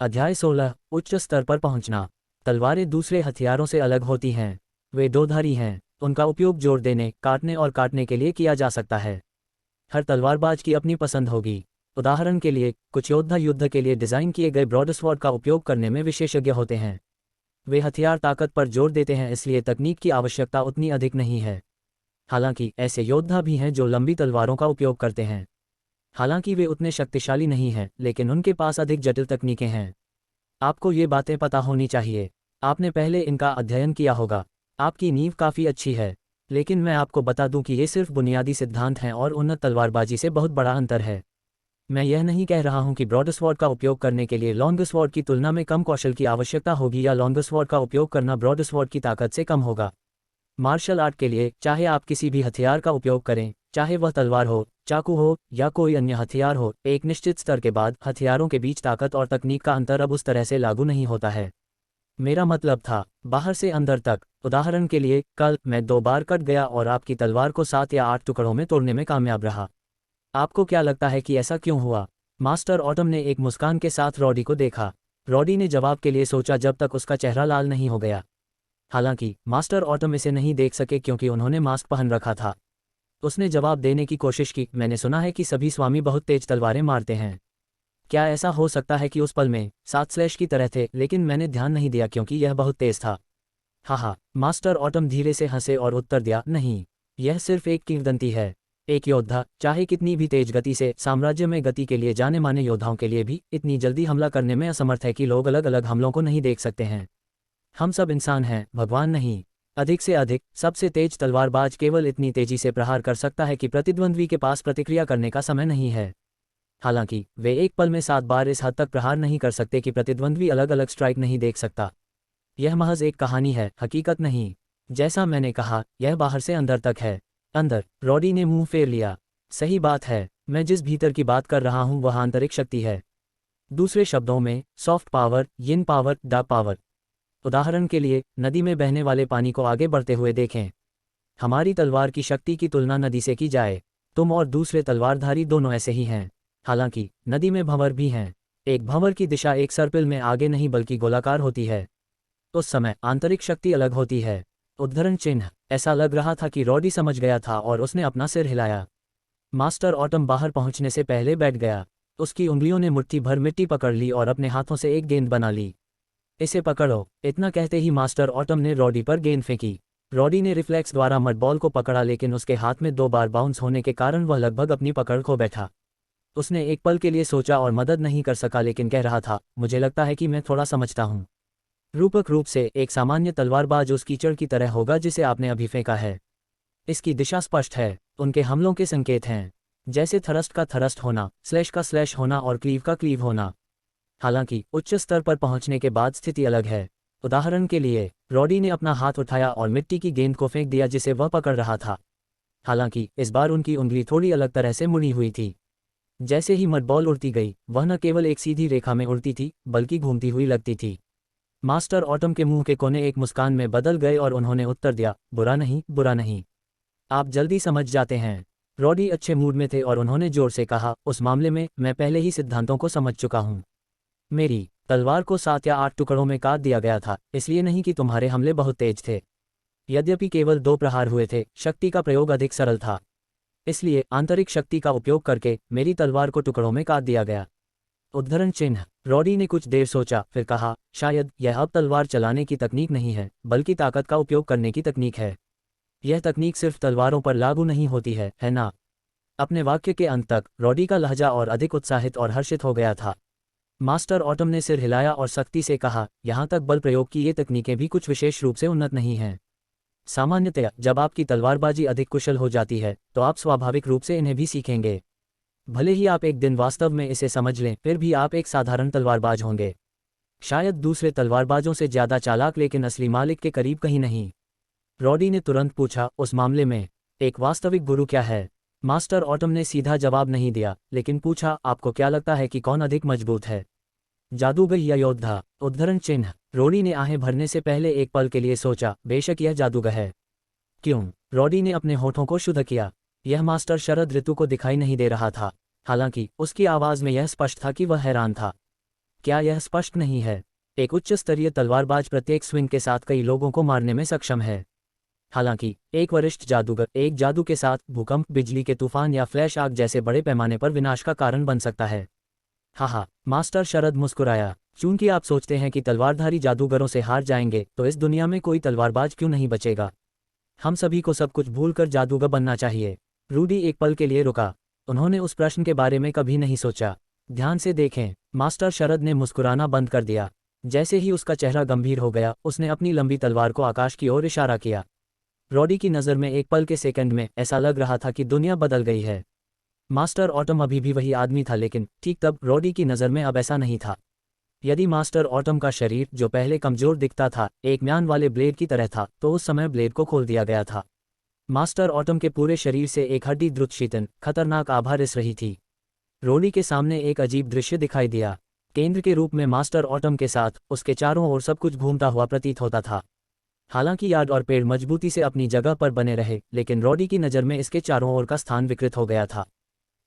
अध्याय 16 उच्च स्तर पर पहुंचना। तलवारें दूसरे हथियारों से अलग होती हैं। वे दोधारी हैं। उनका उपयोग जोड़ देने, काटने और काटने के लिए किया जा सकता है। हर तलवारबाज की अपनी पसंद होगी। उदाहरण के लिए, कुछ योद्धा युद्ध के लिए डिज़ाइन किए गए ब्रॉडस्वॉर्ड का उपयोग करने में विशेषज्ञ होते हैं। वे हथियार ताकत पर जोर देते हैं, इसलिए तकनीक की आवश्यकता उतनी अधिक नहीं है। हालांकि ऐसे योद्धा भी हैं जो लंबी तलवारों का उपयोग करते हैं। हालांकि वे उतने शक्तिशाली नहीं हैं, लेकिन उनके पास अधिक जटिल तकनीकें हैं। आपको ये बातें पता होनी चाहिए। आपने पहले इनका अध्ययन किया होगा। आपकी नींव काफ़ी अच्छी है। लेकिन मैं आपको बता दूं कि ये सिर्फ बुनियादी सिद्धांत हैं और उन्नत तलवारबाजी से बहुत बड़ा अंतर है। मैं यह नहीं कह रहा हूं कि ब्रॉडस्वॉर्ड का उपयोग करने के लिए लॉन्गस्वॉर्ड की तुलना में कम कौशल की आवश्यकता होगी या लॉन्गस्वॉर्ड का उपयोग करना ब्रॉडस्वॉर्ड की ताकत से कम होगा। मार्शल आर्ट के लिए, चाहे आप किसी भी हथियार का उपयोग करें, चाहे वह तलवार हो, चाकू हो या कोई अन्य हथियार हो, एक निश्चित स्तर के बाद हथियारों के बीच ताकत और तकनीक का अंतर अब उस तरह से लागू नहीं होता है। मेरा मतलब था, बाहर से अंदर तक। उदाहरण के लिए, कल मैं 2 बार कट गया और आपकी तलवार को 7 या 8 टुकड़ों में तोड़ने में कामयाब रहा। आपको क्या लगता है कि ऐसा क्यों हुआ? मास्टर ऑटम ने एक मुस्कान के साथ रॉडी को देखा। रॉडी ने जवाब के लिए सोचा जब तक उसका चेहरा लाल नहीं हो गया। हालांकि मास्टर ऑटम इसे नहीं देख सके क्योंकि उन्होंने मास्क पहन रखा था। उसने जवाब देने की कोशिश की, मैंने सुना है कि सभी स्वामी बहुत तेज तलवारें मारते हैं। क्या ऐसा हो सकता है कि उस पल में 7 स्लैश की तरह थे, लेकिन मैंने ध्यान नहीं दिया क्योंकि यह बहुत तेज था। हाँ, मास्टर ऑटम धीरे से हंसे और उत्तर दिया, नहीं, यह सिर्फ एक किंवदंती है। एक योद्धा, चाहे कितनी भी तेज गति से, साम्राज्य में गति के लिए जाने माने योद्धाओं के लिए भी इतनी जल्दी हमला करने में असमर्थ है कि लोग अलग अलग हमलों को नहीं देख सकते हैं। हम सब इंसान हैं, भगवान नहीं। अधिक से अधिक, सबसे तेज तलवारबाज केवल इतनी तेजी से प्रहार कर सकता है कि प्रतिद्वंद्वी के पास प्रतिक्रिया करने का समय नहीं है। हालांकि वे एक पल में 7 बार इस हद तक प्रहार नहीं कर सकते कि प्रतिद्वंद्वी अलग अलग स्ट्राइक नहीं देख सकता। यह महज एक कहानी है, हकीकत नहीं। जैसा मैंने कहा, यह बाहर से अंदर तक है। अंदर, रॉडी ने मुंह फेर लिया। सही बात है, मैं जिस भीतर की बात कर रहा हूं वह आंतरिक शक्ति है। दूसरे शब्दों में, सॉफ्ट पावर, यिन पावर, डार्क पावर। उदाहरण के लिए, नदी में बहने वाले पानी को आगे बढ़ते हुए देखें। हमारी तलवार की शक्ति की तुलना नदी से की जाए, तुम और दूसरे तलवारधारी दोनों ऐसे ही हैं। हालांकि नदी में भंवर भी हैं। एक भंवर की दिशा एक सर्पिल में आगे नहीं बल्कि गोलाकार होती है। उस समय आंतरिक शक्ति अलग होती है। उद्धरण चिन्ह। ऐसा लग रहा था कि रॉडी समझ गया था और उसने अपना सिर हिलाया। मास्टर ऑटम बाहर पहुंचने से पहले बैठ गया। उसकी उंगलियों ने मुट्ठी भर मिट्टी पकड़ ली और अपने हाथों से एक गेंद बना ली। इसे पकड़ो, इतना कहते ही मास्टर ऑटम ने रॉडी पर गेंद फेंकी। रॉडी ने रिफ्लेक्स द्वारा मड बॉल को पकड़ा, लेकिन उसके हाथ में 2 बार बाउंस होने के कारण वह लगभग अपनी पकड़ खो बैठा। उसने एक पल के लिए सोचा और मदद नहीं कर सका, लेकिन कह रहा था, मुझे लगता है कि मैं थोड़ा समझता हूँ। रूपक रूप से एक सामान्य तलवारबाज उस कीचड़ की तरह होगा जिसे आपने अभी फेंका है। इसकी दिशा स्पष्ट है। उनके हमलों के संकेत हैं, जैसे थरस्ट का थरस्ट होना, स्लैश का स्लैश होना और क्लीव का क्लीव होना। हालांकि उच्च स्तर पर पहुंचने के बाद स्थिति अलग है। उदाहरण के लिए, रॉडी ने अपना हाथ उठाया और मिट्टी की गेंद को फेंक दिया जिसे वह पकड़ रहा था। हालांकि इस बार उनकी उंगली थोड़ी अलग तरह से मुड़ी हुई थी। जैसे ही मड बॉल उड़ती गई, वह न केवल एक सीधी रेखा में उड़ती थी, बल्कि घूमती हुई लगती थी। मास्टर ऑटम के मुंह के कोने एक मुस्कान में बदल गए और उन्होंने उत्तर दिया, बुरा नहीं, बुरा नहीं। आप जल्दी समझ जाते हैं। रॉडी अच्छे मूड में थे और उन्होंने जोर से कहा, उस मामले में मैं पहले ही सिद्धांतों को समझ चुका हूं। मेरी तलवार को 7 या 8 टुकड़ों में काट दिया गया था, इसलिए नहीं कि तुम्हारे हमले बहुत तेज थे। यद्यपि केवल 2 प्रहार हुए थे, शक्ति का प्रयोग अधिक सरल था। इसलिए आंतरिक शक्ति का उपयोग करके मेरी तलवार को टुकड़ों में काट दिया गया। उद्धरण चिन्ह। रॉडी ने कुछ देर सोचा, फिर कहा, शायद यह अब तलवार चलाने की तकनीक नहीं है, बल्कि ताकत का उपयोग करने की तकनीक है। यह तकनीक सिर्फ तलवारों पर लागू नहीं होती है ना? अपने वाक्य के अंत तक रॉडी का लहजा और अधिक उत्साहित और हर्षित हो गया था। मास्टर ऑटम ने सिर हिलाया और सख्ती से कहा, यहाँ तक बल प्रयोग की ये तकनीकें भी कुछ विशेष रूप से उन्नत नहीं हैं। सामान्यतया जब आपकी तलवारबाजी अधिक कुशल हो जाती है, तो आप स्वाभाविक रूप से इन्हें भी सीखेंगे। भले ही आप एक दिन वास्तव में इसे समझ लें, फिर भी आप एक साधारण तलवारबाज होंगे। शायद दूसरे तलवारबाजों से ज़्यादा चालाक, लेकिन असली मालिक के करीब कहीं नहीं। रॉडी ने तुरंत पूछा, उस मामले में एक वास्तविक गुरु क्या है? मास्टर ऑटम ने सीधा जवाब नहीं दिया, लेकिन पूछा, आपको क्या लगता है कि कौन अधिक मजबूत है, जादूगर या योद्धा? उद्धरण चिन्ह। रॉडी ने आहें भरने से पहले एक पल के लिए सोचा, बेशक यह जादूगर है। क्यों? रॉडी ने अपने होठों को शुद्ध किया। यह मास्टर शरद ऋतु को दिखाई नहीं दे रहा था, हालांकि उसकी आवाज़ में यह स्पष्ट था कि वह हैरान था। क्या यह स्पष्ट नहीं है? एक उच्च स्तरीय तलवारबाज प्रत्येक स्विंग के साथ कई लोगों को मारने में सक्षम है। हालांकि एक वरिष्ठ जादूगर एक जादू के साथ भूकंप, बिजली के तूफान या फ्लैश आग जैसे बड़े पैमाने पर विनाश का कारण बन सकता है। हाहा, मास्टर शरद मुस्कुराया। चूंकि आप सोचते हैं कि तलवारधारी जादूगरों से हार जाएंगे, तो इस दुनिया में कोई तलवारबाज क्यों नहीं बचेगा? हम सभी को सब कुछ भूलकर जादूगर बनना चाहिए। रूडी एक पल के लिए रुका। उन्होंने उस प्रश्न के बारे में कभी नहीं सोचा। ध्यान से देखें। मास्टर शरद ने मुस्कुराना बंद कर दिया। जैसे ही उसका चेहरा गंभीर हो गया, उसने अपनी लंबी तलवार को आकाश की ओर इशारा किया। रॉडी की नज़र में एक पल के सेकंड में ऐसा लग रहा था कि दुनिया बदल गई है। मास्टर ऑटम अभी भी वही आदमी था, लेकिन ठीक तब रॉडी की नज़र में अब ऐसा नहीं था। यदि मास्टर ऑटम का शरीर, जो पहले कमजोर दिखता था, एक म्यान वाले ब्लेड की तरह था, तो उस समय ब्लेड को खोल दिया गया था। मास्टर ऑटम के पूरे शरीर से एक हड्डी द्रुत शीतन, खतरनाक आभा रिस रही थी। रॉडी के सामने एक अजीब दृश्य दिखाई दिया। केंद्र के रूप में मास्टर ऑटम के साथ उसके चारों ओर सब कुछ घूमता हुआ प्रतीत होता था। हालांकि यार्ड और पेड़ मजबूती से अपनी जगह पर बने रहे, लेकिन रॉडी की नज़र में इसके चारों ओर का स्थान विकृत हो गया था।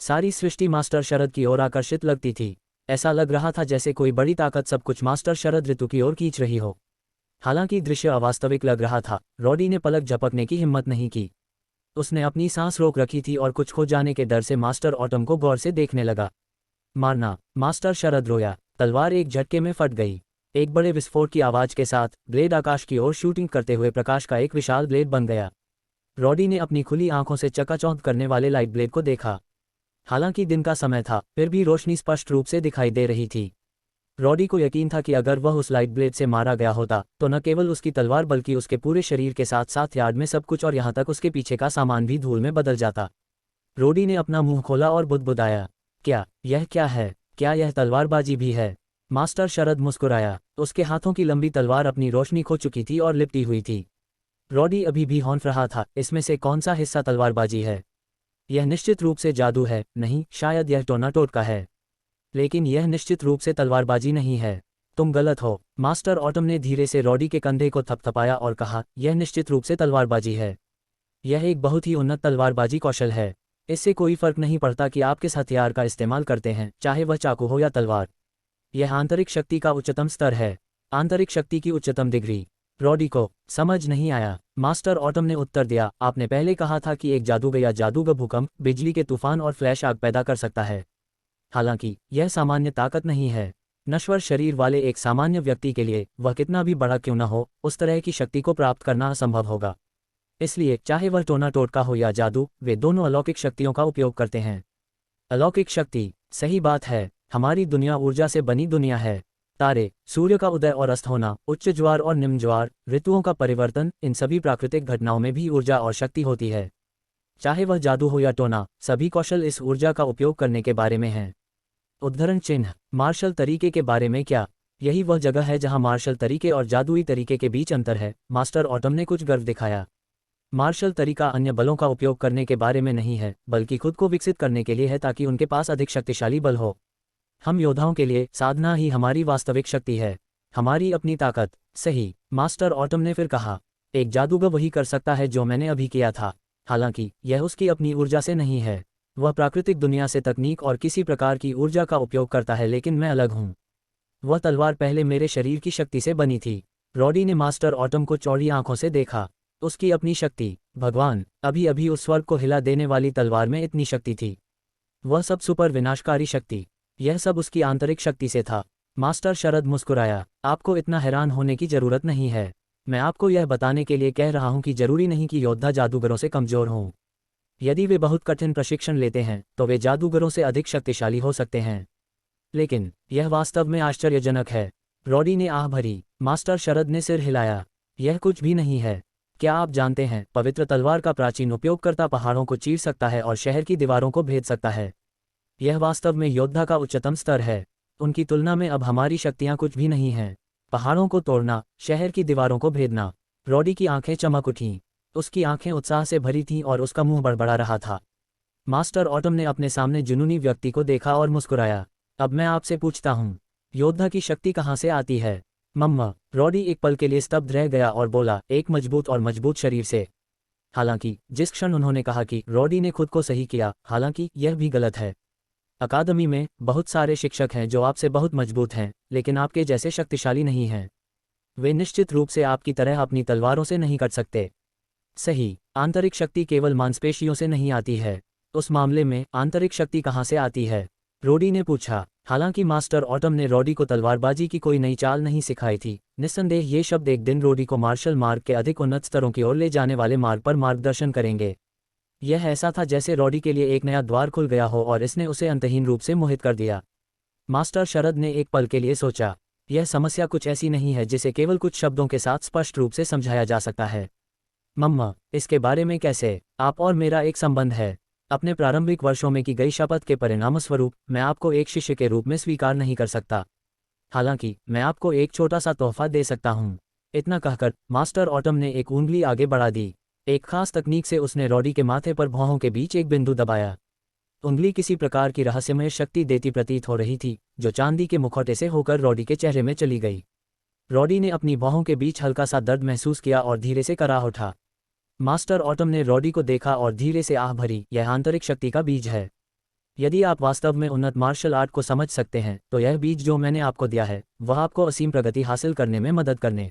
सारी सृष्टि मास्टर शरद की ओर आकर्षित लगती थी। ऐसा लग रहा था जैसे कोई बड़ी ताकत सब कुछ मास्टर शरद ऋतु की ओर खींच रही हो। हालांकि दृश्य अवास्तविक लग रहा था, रॉडी ने पलक झपकने की हिम्मत नहीं की। उसने अपनी सांस रोक रखी थी और कुछ खो जाने के डर से मास्टर ऑटम को गौर से देखने लगा। मारना! मास्टर शरद रोया। तलवार एक झटके में फट गई। एक बड़े विस्फोट की आवाज के साथ ब्लेड आकाश की ओर शूटिंग करते हुए प्रकाश का एक विशाल ब्लेड बन गया। रॉडी ने अपनी खुली आंखों से चकाचौंध करने वाले लाइट ब्लेड को देखा। हालांकि दिन का समय था, फिर भी रोशनी स्पष्ट रूप से दिखाई दे रही थी। रॉडी को यकीन था कि अगर वह उस लाइट ब्लेड से मारा गया होता, तो न केवल उसकी तलवार बल्कि उसके पूरे शरीर के साथ साथ यार्ड में सब कुछ और यहाँ तक उसके पीछे का सामान भी धूल में बदल जाता। रॉडी ने अपना मुंह खोला और बुदबुदाया, क्या यह क्या है? क्या यह तलवारबाजी भी है? मास्टर शरद मुस्कुराया। उसके हाथों की लंबी तलवार अपनी रोशनी खो चुकी थी और लिपटी हुई थी। रॉडी अभी भी हौंफ रहा था, इसमें से कौन सा हिस्सा तलवारबाजी है? यह निश्चित रूप से जादू है। नहीं, शायद यह टोना टोटका है, लेकिन यह निश्चित रूप से तलवारबाजी नहीं है। तुम गलत हो। मास्टर ऑटम ने धीरे से रॉडी के कंधे को थपथपाया और कहा, यह निश्चित रूप से तलवारबाजी है। यह एक बहुत ही उन्नत तलवारबाजी कौशल है। इससे कोई फर्क नहीं पड़ता कि आप किस हथियार का इस्तेमाल करते हैं, चाहे वह चाकू हो या तलवार। यह आंतरिक शक्ति का उच्चतम स्तर है। आंतरिक शक्ति की उच्चतम डिग्री। रॉडी को समझ नहीं आया। मास्टर ऑटम ने उत्तर दिया, आपने पहले कहा था कि एक जादूगर या जादूगर भूकंप, बिजली के तूफान और फ्लैश आग पैदा कर सकता है। हालांकि यह सामान्य ताकत नहीं है। नश्वर शरीर वाले एक सामान्य व्यक्ति के लिए, वह कितना भी बड़ा क्यों न हो, उस तरह की शक्ति को प्राप्त करना असंभव होगा। इसलिए चाहे वह टोना टोटका हो या जादू, वे दोनों अलौकिक शक्तियों का उपयोग करते हैं। अलौकिक शक्ति, सही बात है। हमारी दुनिया ऊर्जा से बनी दुनिया है। तारे, सूर्य का उदय और अस्त होना, उच्च ज्वार और निम्न ज्वार, ऋतुओं का परिवर्तन, इन सभी प्राकृतिक घटनाओं में भी ऊर्जा और शक्ति होती है। चाहे वह जादू हो या टोना, सभी कौशल इस ऊर्जा का उपयोग करने के बारे में हैं। उद्धरण चिन्ह। मार्शल तरीके के बारे में क्या? यही वह जगह है जहां मार्शल तरीके और जादुई तरीके के बीच अंतर है। मास्टर ऑटम ने कुछ गर्व दिखाया। मार्शल तरीका अन्य बलों का उपयोग करने के बारे में नहीं है, बल्कि खुद को विकसित करने के लिए है ताकि उनके पास अधिक शक्तिशाली बल हो। हम योद्धाओं के लिए साधना ही हमारी वास्तविक शक्ति है, हमारी अपनी ताकत। सही, मास्टर ऑटम ने फिर कहा। एक जादूगर वही कर सकता है जो मैंने अभी किया था। हालांकि यह उसकी अपनी ऊर्जा से नहीं है। वह प्राकृतिक दुनिया से तकनीक और किसी प्रकार की ऊर्जा का उपयोग करता है, लेकिन मैं अलग हूँ। वह तलवार पहले मेरे शरीर की शक्ति से बनी थी। रॉडी ने मास्टर ऑटम को चौड़ी आंखों से देखा। उसकी अपनी शक्ति। भगवान, अभी अभी उस स्वर्ग को हिला देने वाली तलवार में इतनी शक्ति थी। वह सब सुपर विनाशकारी शक्ति, यह सब उसकी आंतरिक शक्ति से था। मास्टर शरद मुस्कुराया। आपको इतना हैरान होने की जरूरत नहीं है। मैं आपको यह बताने के लिए कह रहा हूं कि जरूरी नहीं कि योद्धा जादूगरों से कमजोर हों। यदि वे बहुत कठिन प्रशिक्षण लेते हैं, तो वे जादूगरों से अधिक शक्तिशाली हो सकते हैं। लेकिन यह वास्तव में आश्चर्यजनक है। रॉडी ने आह भरी। मास्टर शरद ने सिर हिलाया। यह कुछ भी नहीं है। क्या आप जानते हैं, पवित्र तलवार का प्राचीन उपयोगकर्ता पहाड़ों को चीर सकता है और शहर की दीवारों को भेद सकता है। यह वास्तव में योद्धा का उच्चतम स्तर है। उनकी तुलना में अब हमारी शक्तियां कुछ भी नहीं हैं। पहाड़ों को तोड़ना, शहर की दीवारों को भेदना। रॉडी की आंखें चमक उठीं। उसकी आंखें उत्साह से भरी थीं और उसका मुंह बड़बड़ा रहा था। मास्टर ऑटम ने अपने सामने जुनूनी व्यक्ति को देखा और मुस्कुराया। अब मैं आपसे पूछता हूँ, योद्धा की शक्ति कहाँ से आती है? मम्मा। रॉडी एक पल के लिए स्तब्ध रह गया और बोला, एक मजबूत और मजबूत शरीर से। हालांकि जिस क्षण उन्होंने कहा कि रॉडी ने खुद को सही किया, हालांकि यह भी गलत है। अकादमी में बहुत सारे शिक्षक हैं जो आपसे बहुत मजबूत हैं, लेकिन आपके जैसे शक्तिशाली नहीं हैं। वे निश्चित रूप से आपकी तरह अपनी तलवारों से नहीं कट सकते। सही, आंतरिक शक्ति केवल मांसपेशियों से नहीं आती है। उस मामले में आंतरिक शक्ति कहाँ से आती है? रोडी ने पूछा। हालांकि मास्टर ऑटम ने रोडी को तलवारबाजी की कोई नई चाल नहीं सिखाई थी, निस्संदेह ये शब्द एक दिन रोडी को मार्शल मार्ग के अधिक उन्नत स्तरों की ओर ले जाने वाले मार्ग पर मार्गदर्शन करेंगे। यह ऐसा था जैसे रोडी के लिए एक नया द्वार खुल गया हो और इसने उसे अंतहीन रूप से मोहित कर दिया। मास्टर शरद ने एक पल के लिए सोचा। यह समस्या कुछ ऐसी नहीं है जिसे केवल कुछ शब्दों के साथ स्पष्ट रूप से समझाया जा सकता है। मम्मा, इसके बारे में कैसे? आप और मेरा एक संबंध है। अपने प्रारंभिक वर्षों में की गई शपथ के परिणामस्वरूप मैं आपको एक शिष्य के रूप में स्वीकार नहीं कर सकता। हालांकि मैं आपको एक छोटा सा तोहफा दे सकता हूँ। इतना कहकर मास्टर ऑटम ने एक उँगली आगे बढ़ा दी। एक खास तकनीक से उसने रोडी के माथे पर भौहों के बीच एक बिंदु दबाया। उंगली किसी प्रकार की रहस्यमय शक्ति देती प्रतीत हो रही थी, जो चांदी के मुखौटे से होकर रोडी के चेहरे में चली गई। रोडी ने अपनी भौहों के बीच हल्का सा दर्द महसूस किया और धीरे से कराह उठा। मास्टर ऑटम ने रोडी को देखा और धीरे से आह भरी। यह आंतरिक शक्ति का बीज है। यदि आप वास्तव में उन्नत मार्शल आर्ट को समझ सकते हैं, तो यह बीज जो मैंने आपको दिया है, वह आपको असीम प्रगति हासिल करने में मदद करने